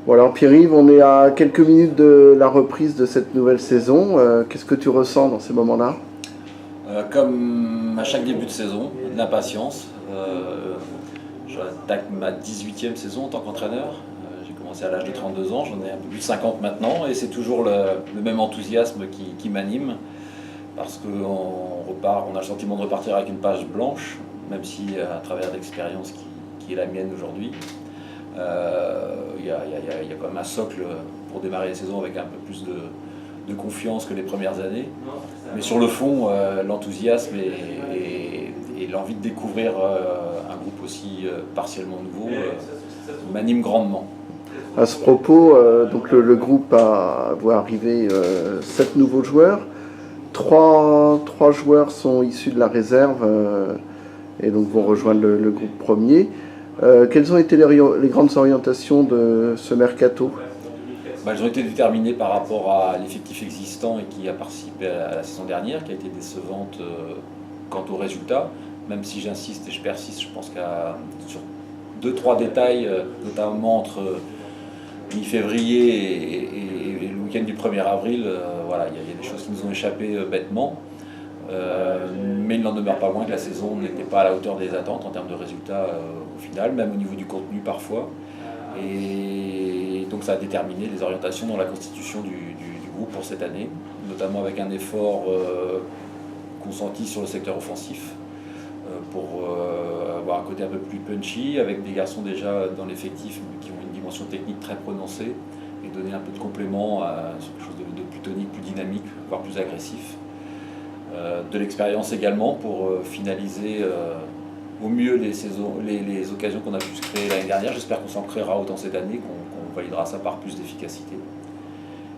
Bon alors Pierre-Yves, on est à quelques minutes de la reprise de cette nouvelle saison. Qu'est-ce que tu ressens dans ces moments-là? Comme à chaque début de saison, de l'impatience. J'attaque ma 18e saison en tant qu'entraîneur. J'ai commencé à l'âge de 32 ans, j'en ai un peu plus de 50 maintenant, et c'est toujours le même enthousiasme qui m'anime, parce qu'on repart, on a le sentiment de repartir avec une page blanche, même si à travers l'expérience qui est la mienne aujourd'hui, il y a quand même un socle pour démarrer les saisons avec un peu plus de confiance que les premières années. Mais sur le fond, l'enthousiasme et l'envie de découvrir un groupe aussi partiellement nouveau m'anime grandement. À ce propos, donc le groupe voit arriver 7 nouveaux joueurs. Trois joueurs sont issus de la réserve et donc vont rejoindre le groupe premier. Quelles ont été les grandes orientations de ce mercato? Elles ont été déterminées par rapport à l'effectif existant et qui a participé à la saison dernière, qui a été décevante quant aux résultats. Même si j'insiste et je persiste, je pense sur 2-3 détails, notamment entre mi-février et le week-end du 1er avril, voilà, il y a des choses qui nous ont échappé bêtement. Mais il n'en demeure pas moins que la saison n'était pas à la hauteur des attentes en termes de résultats au final, même au niveau du contenu parfois. Et donc ça a déterminé les orientations dans la constitution du groupe pour cette année, notamment avec un effort consenti sur le secteur offensif pour avoir un côté un peu plus punchy, avec des garçons déjà dans l'effectif qui ont une dimension technique très prononcée, et donner un peu de complément sur quelque chose de plus tonique, plus dynamique, voire plus agressif. De l'expérience également pour finaliser au mieux les occasions qu'on a pu se créer l'année dernière. J'espère qu'on s'en créera autant cette année, qu'on validera ça par plus d'efficacité.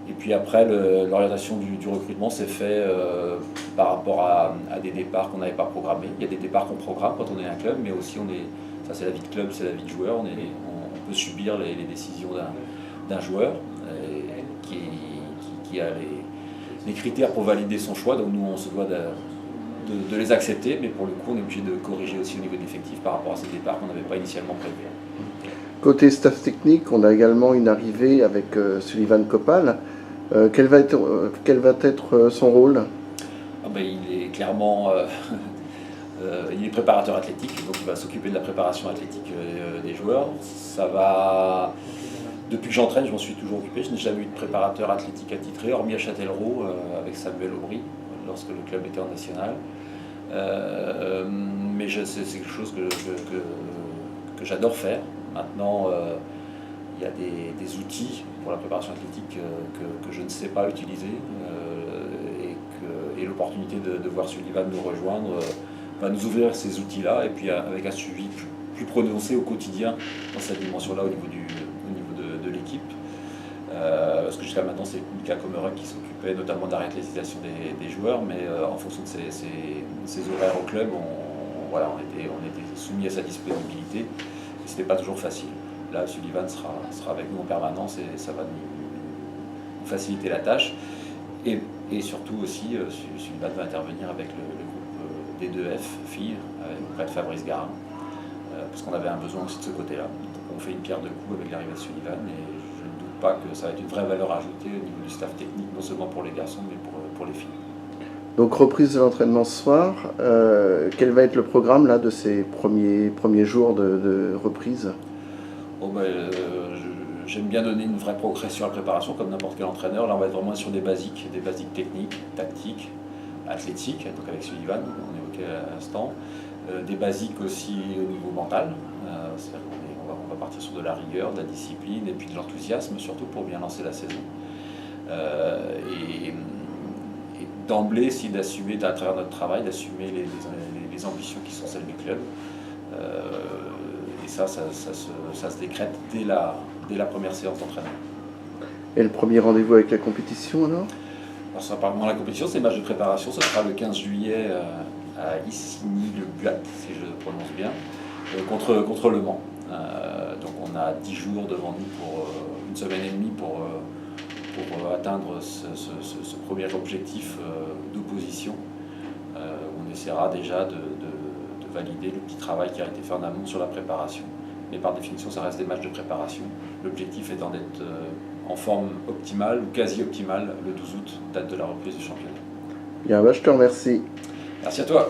Et puis après, l'orientation du recrutement s'est fait par rapport à des départs qu'on n'avait pas programmés. Il y a des départs qu'on programme quand on est un club, mais aussi ça c'est la vie de club, c'est la vie de joueur. On peut subir les décisions d'un joueur qui a les critères pour valider son choix. Donc nous, on se doit de les accepter, mais pour le coup, on est obligé de corriger aussi au niveau de l'effectif par rapport à ces départs qu'on n'avait pas initialement prévus. Côté staff technique, on a également une arrivée avec Sullivan Copal. Quel va être son rôle? Il est clairement il est préparateur athlétique, donc il va s'occuper de la préparation athlétique des joueurs. Depuis que j'entraîne, je m'en suis toujours occupé. Je n'ai jamais eu de préparateur athlétique attitré, hormis à Châtellerault avec Samuel Aubry, lorsque le club était en national. Mais c'est quelque chose que j'adore faire. Maintenant, il y a des outils pour la préparation athlétique que je ne sais pas utiliser et l'opportunité de voir Sullivan nous rejoindre va nous ouvrir ces outils-là, et puis avec un suivi plus prononcé au quotidien dans cette dimension-là au niveau de l'équipe. Parce que jusqu'à maintenant, c'est Mika Komarek qui s'occupait notamment de la réathlétisation des joueurs, mais en fonction de ses horaires au club, on était soumis à sa disponibilité, et ce n'était pas toujours facile. Là, Sullivan sera avec nous en permanence, et ça va nous faciliter la tâche. Et surtout aussi, Sullivan va intervenir avec le groupe D2F filles, auprès de Fabrice Garin, parce qu'on avait un besoin aussi de ce côté-là. Donc on fait une pierre deux coups avec l'arrivée de Sullivan, et je ne doute pas que ça va être une vraie valeur ajoutée au niveau du staff technique, non seulement pour les garçons, mais pour les filles. Donc reprise de l'entraînement ce soir. Quel va être le programme là de ces premiers jours de reprise? J'aime bien donner une vraie progression à la préparation, comme n'importe quel entraîneur. Là, on va être vraiment sur des basiques techniques, tactiques, athlétiques, donc avec Sullivan, on évoquait à l'instant. Des basiques aussi au niveau mental. C'est-à-dire qu'on va partir sur de la rigueur, de la discipline, et puis de l'enthousiasme, surtout pour bien lancer la saison. Et d'emblée, c'est d'assumer, à travers notre travail, d'assumer les ambitions qui sont celles du club. Et ça se décrète dès la première séance d'entraînement. Et le premier rendez-vous avec la compétition alors? Alors ça parle moins de la compétition, c'est le match de préparation, ce sera le 15 juillet à Isigny-le-Buat, si je le prononce bien, contre Le Mans. Donc on a 10 jours devant nous pour une semaine et demie pour atteindre ce premier objectif d'opposition. On essaiera déjà de valider le petit travail qui a été fait en amont sur la préparation. mais par définition, ça reste des matchs de préparation. L'objectif étant d'être en forme optimale ou quasi optimale le 12 août, date de la reprise du championnat. Bien, bah, je te remercie. Merci à toi.